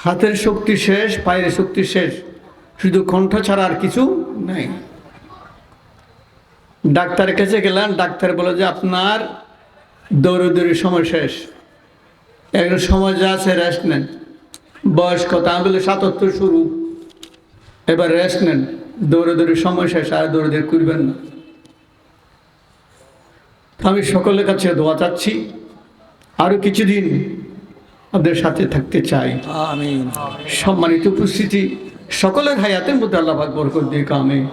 হাতের শক্তি শেষ, পায়ের শক্তি শেষ, শুধু কণ্ঠ ছাড়া আর কিছু নাই। ডাক্তারের কাছে গেলাম, ডাক্তার বলে যে আপনার দৌড়াদৌড়ির সময় শেষ, এখন সময় যা আছে রেস্ট নেন। বয়স কত? আমি বলে ৭৭ শুরু, এবার রেস্ট নেন, দৌড়াদৌড়ির সময় শেষ, আর দৌড়াদৌড়ি করবেন না। আমি সকলের কাছে দোয়া চাচ্ছি, আরও কিছুদিন আপনাদের সাথে থাকতে চাই। আমিন। সম্মানিত উপস্থিতি, সকলের হায়াতের মধ্যে আল্লাহ পাক বরকত দিক। আমিন।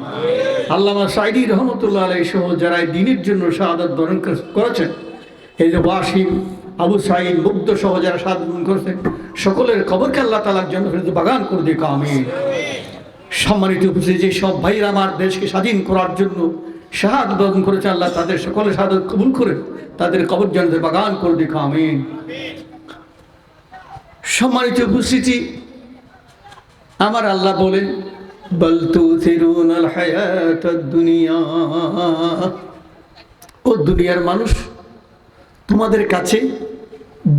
আল্লামা সাঈদী রহমতুল্লাহ আলাইহি সহ যারা এই দ্বীনের জন্য শাহাদাত বরণ করেছেন, এই যে ওয়াসিম, আবু সাঈদ, মুগ্ধ সহ যারা শাহাদাত বরণ করেছেন, সকলের কবরকে আল্লাহ তাআলার জন্য বাগান করে দিক। আমিন। সম্মানিত উপস্থিতি, যে সব ভাইরা আমার দেশকে স্বাধীন করার জন্য শাহাদাত বরণ করেছে, আল্লাহ তাদের সকলের শাহাদাত কবুল করে তাদের কবর জান্নাতের বাগান করে দিক। আমিন। সম্মানিত উপস্থিতি, আমার আল্লাহ বলেন, বাল তুসিরুনাল হায়াতাদ দুনিয়া, ও দুনিয়ার মানুষ, তোমাদের কাছে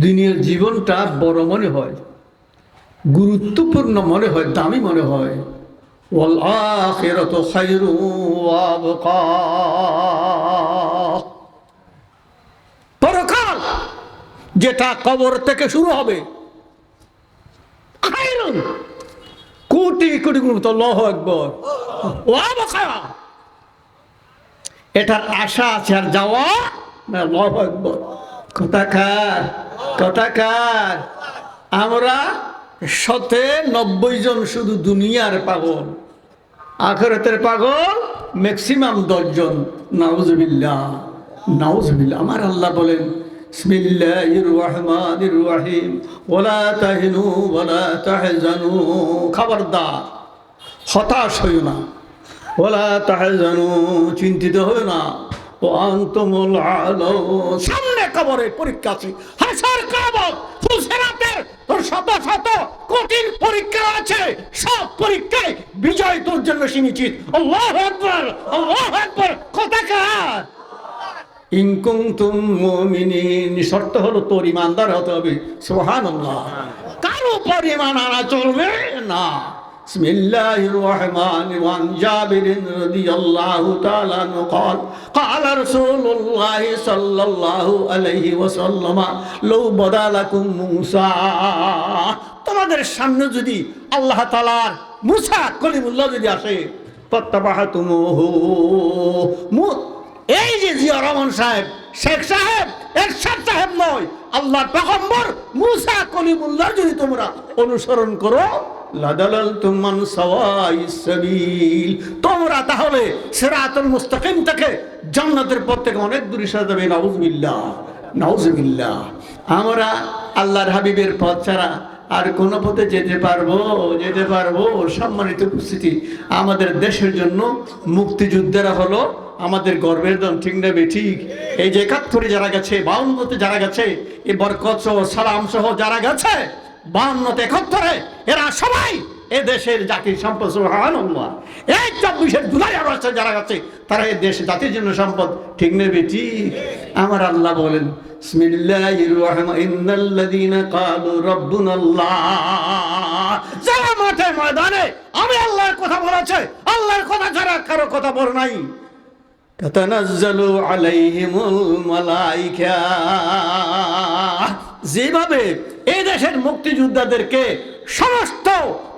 দুনিয়ার জীবনটা বড় মনে হয়, গুরুত্বপূর্ণ মনে হয়, দামি মনে হয়। ওয়াল আখিরাতু খায়রুন ওয়া আবকা, পরকাল যেটা কবর থেকে শুরু হবে, খায়রুন, কোটি কোটি গুণ, আল্লাহু আকবার, ওয়া আবকা, এটার আশা আছে আর যাওয়া না। আল্লাহু আকবার। কথাকার কথাকার, আমরা 90 জন শুধু দুনিয়ার পাগল, আখিরাতের পাগল ম্যাক্সিমাম 10 জন। নাউজুবিল্লাহ, নাউজুবিল্লাহ। আমার আল্লাহ বলেন, বিসমিল্লাহির রহমানির রহিম, ওয়ালা তাহিনু ওয়ালা তাহজানু, খবরদার হতাশ হইও না, ওয়ালা তাহজানু, চিন্তিত হইও না, ও আনতুমুল আলাউন, সামনে কবরে পরীক্ষা আছে, হাসর কিয়ামত, ফুলসিরাতের তোর শত শত কঠিন পরীক্ষা আছে, সব পরীক্ষায় বিজয় তোর জন্য সুনিশ্চিত। আল্লাহু আকবার, আল্লাহু আকবার। কথাকার ইন কুনতুম মুমিনিন, শর্ত হলো তোর ইমানদার হতে হবে। সুবহানাল্লাহ। কারো উপর ঈমান আনা চলবে না। বিসমিল্লাহির রহমানির রহিম, জাবির রাদিয়াল্লাহু তাআলা আনহু قال قال رسول الله صلى الله عليه وسلم لو بدا لكم موسى, তোমাদের সামনে যদি আল্লাহ তাআলার মুসা কলিমুল্লাহ যদি আসে, ফাত্তাবাহাতুমুহু, এই যে জিয়া রহমান সাহেব, শেখ সাহেব, এরশাদ সাহেব নয়, আল্লাহর পয়গম্বর মুসা কলিমুল্লাহ যদি তোমরা অনুসরণ করো, লাদালালতুম মান সাওয়াইস সাবিল, তোমরা তাহলে সিরাতুল মুস্তাকিম থেকে, জান্নাতের পথ থেকে অনেক দূরে সরে যাবে। নাউজুবিল্লাহ, নাউজুবিল্লাহ। আমরা আল্লাহর হাবিবের পথ ছাড়া আর কোন পথে যেতে পারবো? যেতে পারবো? সম্মানিত উপস্থিতি, আমাদের দেশের জন্য মুক্তিযুদ্ধেরা হলো আমাদের গর্বের দম, ঠিক না বেঠিক? এই যে ৭১ যারা গেছে, ৫২তে যারা গেছে, এই বরকত সহ সালাম সহ যারা গেছে ৫২তে ৭১, এরা সবাই এ দেশের জাতির সম্পদ। সুবহানাল্লাহ। এই ২৪ জুলাই আগস্টে যারা গেছে, তারা এই দেশ জাতির জন্য সম্পদ, ঠিক না বেঠিক? আমার আল্লাহ বলেন, বিসমিল্লাহির রহমান, ইন্নাল্লাযীনা ক্বালু রাব্বুনাল্লাহ, যারা মাঠে ময়দানে আমি আল্লাহর কথা বলেছে, আল্লাহর কথা ছাড়া কারো কথা বলে নাই, তাতানাজ্জালু আলাইহিমুল মালায়েকা, যেভাবে এই দেশের মুক্তিযোদ্ধাদেরকে সমস্ত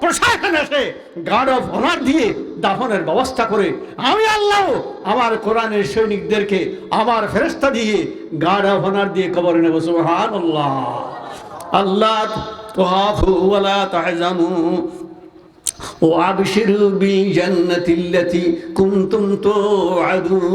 প্রশাসন এসে গার্ড অফ অনার দিয়ে দাফনের ব্যবস্থা করে, আমি আল্লাহ আমার কোরআনের সৈনিকদেরকে আমার ফেরেশতা দিয়ে গার্ড অফ অনার দিয়ে কবরে নেব। সুবহানাল্লাহ। আল্লাহ তাখাফু ওয়ালা তাহজানু وَأَبْشِرُوا بِالْجَنَّةِ الَّتِي كُنْتُمْ تُوعَدُونَ,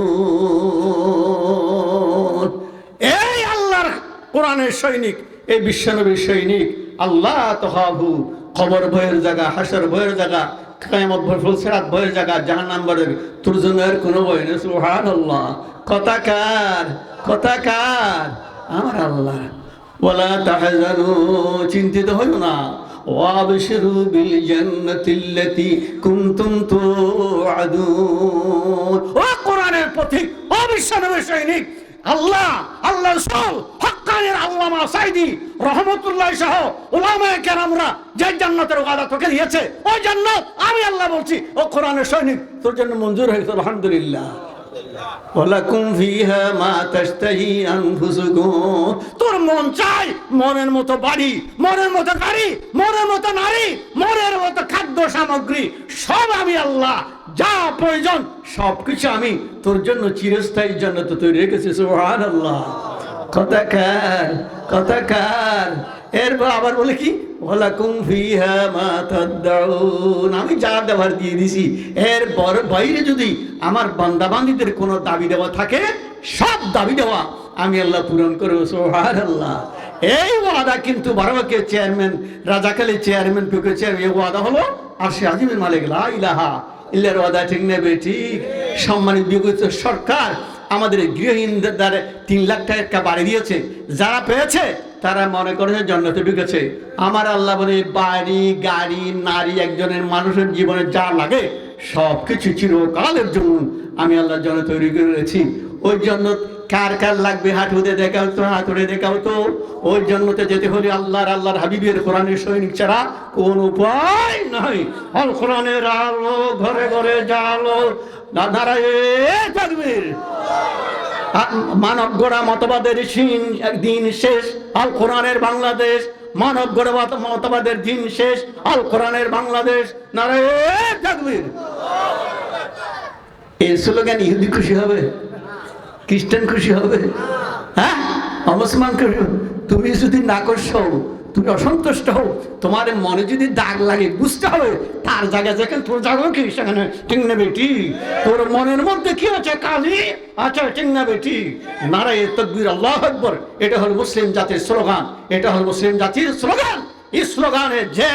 এই আল্লাহর কোরআনের সৈনিক, এই বিশ্বনবীর সৈনিক, আল্লাহ তাখাফু, কবর ভয়ের জায়গা, হাসর ভয়ের জায়গা, কিয়ামত ভয়, ফুলসিরাত ভয়ের জায়গা, জাহান্নাম ভয়ের, তোর জন্য আর কোনো ভয় নেই। সুবহানাল্লাহ। কথাকার কথাকার, আমার আল্লাহ। ওয়ালা তাহজানু, চিন্তিত হইও না, وَأَبْشِرُوا بِالْجَنَّةِ الَّتِي كُنْتُمْ تُوعَدُونَ, ও কোরআনের পথিক, ও বিশ্বনবীর সৈনিক, আল্লাহ, আল্লাহ রাসূল, হক্কানির আল্লামা সাইদি রহমতুল্লাহ সহ উলামায়ে কেরামরা যে জান্নাতের ওয়াদা তোকে দিয়েছে, ওই জান্নাত আমি আল্লাহ বলছি ও কোরআনের সৈনিক তোর জন্য মঞ্জুর হয়েছে। আলহামদুলিল্লাহ। ওয়ালাকুম ফিহা মা তাশতাহি আনফুসুকুম, তোর মন চাই মনের মতো বাড়ি, মনের মতো গাড়ি, মনের মতো নারী, মনের মতো খাদ্য সামগ্রী, সব আমি আল্লাহ, যা প্রয়োজন সবকিছু আমি তোর জন্য চিরস্থায়ী জান্নাত তৈরি রেখেছি। সুবহানাল্লাহ। কথাকার, কথাকার। এরপর আবার বলে কি, ওয়ালাকুম ফিহা মা তাদউন, আমি যা দেওয়ার দিয়ে দিছি, এরপর বাইরে যদি আমার বান্দাবান্দীদের কোনো দাবি দেওয়া থাকে, সব দাবি দেওয়া আমি আল্লাহ পূরণ করবো। সুবহানাল্লাহ। এই ওয়াদা কিন্তু বারবাকে চেয়ারম্যান রাজাকালে চেয়ারম্যান টুকে চেয়ারম্যান, এই ওয়াদা হলো আর সে আজিমের মালিক লা ইলাহা ইল্লার ওয়াদা, ঠিক নেবে ঠিক। সম্মানিত বিগত সরকার আমাদের গৃহহীনদের দ্বারা 3 লাখ টাকা বাড়ি দিয়েছে, যারা পেয়েছে তারা মনে করে জান্নাতে ঢুকেছে। আমার আল্লাহ বলে বাড়ি, গাড়ি, নারী, একজনের মানুষের জীবনে যা লাগে সব কিছু চিরকালের জন্য আমি আল্লাহর জন্য তৈরি করে রেখেছি। ওই জন্য কার কার লাগবে হাঁটুতে দেখাও তো, হাতুড়ে দেখাও তো। ওই জন্যতে যেতে হলে আল্লাহর হাবিবের কোরআনের সৈনিক ছাড়া কোন উপায় নাই। আল কোরআনের আলো ঘরে ঘরে জালো, নারায়ে তাকবীর। মানব গড়া মতবাদের দিন শেষ, আল কোরআনের বাংলাদেশ। মানব গড়া মতবাদের দিন শেষ, আল কোরআনের বাংলাদেশ। নারায়ে তাকবীর। এই স্লোগান ইহুদি খুশি হবে, খ্রিস্টান খুশি হবে, হ্যাঁ, মুসলমান খুশি হবে। তুমি যদি না করছো, তুমি অসন্তুষ্ট হও, তোমার মনে যদি দাগ লাগে, বুঝতে হবে তার জায়গা যেখানে তোর জায়গা কি সেখানে, ঠিক না বেটি? তোর মনের মধ্যে কি আছে কালি, আচ্ছা ঠিক না বেটি? নারায়ে তাকবীর, আল্লাহু আকবার। এটা হল মুসলিম জাতির স্লোগান, এটা হল মুসলিম জাতির স্লোগান। এই স্লোগানে যে